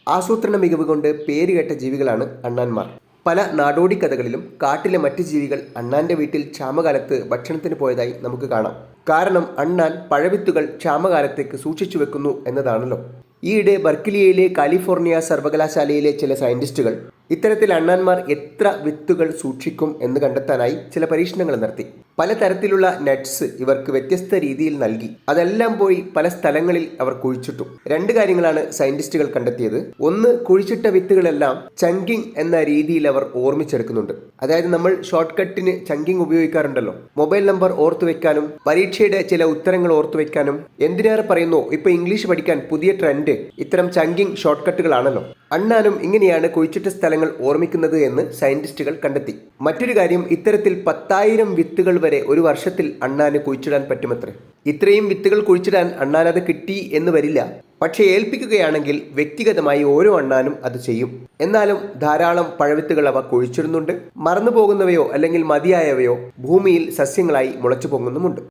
ആസൂത്രണ മികവ് കൊണ്ട് പേരുകേട്ട ജീവികളാണ് അണ്ണാന്മാർ. പല നാടോടി കഥകളിലും കാട്ടിലെ മറ്റ് ജീവികൾ അണ്ണാന്റെ വീട്ടിൽ ക്ഷാമകാലത്ത് ഭക്ഷണത്തിന് പോയതായി നമുക്ക് കാണാം. കാരണം അണ്ണാൻ പഴവിത്തുകൾ ക്ഷാമകാലത്തേക്ക് സൂക്ഷിച്ചു വെക്കുന്നു എന്നതാണല്ലോ. ഈയിടെ ബർക്കിലിയയിലെ കാലിഫോർണിയ സർവകലാശാലയിലെ ചില സയന്റിസ്റ്റുകൾ ഇത്തരത്തിൽ അണ്ണാന്മാർ എത്ര വിത്തുകൾ സൂക്ഷിക്കും എന്ന് കണ്ടെത്താനായി ചില പരീക്ഷണങ്ങൾ നടത്തി. പലതരത്തിലുള്ള നട്ട്സ് ഇവർക്ക് വ്യത്യസ്ത രീതിയിൽ നൽകി. അതെല്ലാം പോയി പല സ്ഥലങ്ങളിൽ അവർ കുഴിച്ചിട്ടു. രണ്ട് കാര്യങ്ങളാണ് സയന്റിസ്റ്റുകൾ കണ്ടെത്തിയത്. ഒന്ന്, കുഴിച്ചിട്ട വിത്തുകളെല്ലാം ചങ്കിങ് എന്ന രീതിയിൽ അവർ ഓർമ്മിച്ചെടുക്കുന്നുണ്ട്. അതായത് നമ്മൾ ഷോർട്ട് കട്ടിന് ചങ്കിങ് ഉപയോഗിക്കാറുണ്ടല്ലോ. മൊബൈൽ നമ്പർ ഓർത്തു വെക്കാനും പരീക്ഷയുടെ ചില ഉത്തരങ്ങൾ ഓർത്തു വെക്കാനും. എന്തിനേറെ പറയുന്നു, ഇപ്പൊ ഇംഗ്ലീഷ് പഠിക്കാൻ പുതിയ ട്രെൻഡ് ഇത്തരം ചങ്കിങ് ഷോർട്ട് കട്ടുകളാണല്ലോ. അണ്ണാനും ഇങ്ങനെയാണ് കുഴിച്ചിട്ട സ്ഥലങ്ങൾ ഓർമ്മിക്കുന്നത് എന്ന് സയന്റിസ്റ്റുകൾ കണ്ടെത്തി. മറ്റൊരു കാര്യം, ഇത്തരത്തിൽ 10,000 വിത്തുകൾ വരെ ഒരു വർഷത്തിൽ അണ്ണാന് കുഴിച്ചിടാൻ പറ്റുമത്രേ. ഇത്രയും വിത്തുകൾ കുഴിച്ചിടാൻ അണ്ണാനത് കിട്ടി എന്ന് വരില്ല. പക്ഷേ ഏൽപ്പിക്കുകയാണെങ്കിൽ വ്യക്തിഗതമായി ഓരോ അണ്ണാനും അത് ചെയ്യും. എന്നാലും ധാരാളം പഴവിത്തുകൾ അവ കുഴിച്ചിടുന്നുണ്ട്. മറന്നു പോകുന്നവയോ അല്ലെങ്കിൽ മതിയായവയോ ഭൂമിയിൽ സസ്യങ്ങളായി മുളച്ചു പൊങ്ങുന്നുമുണ്ട്.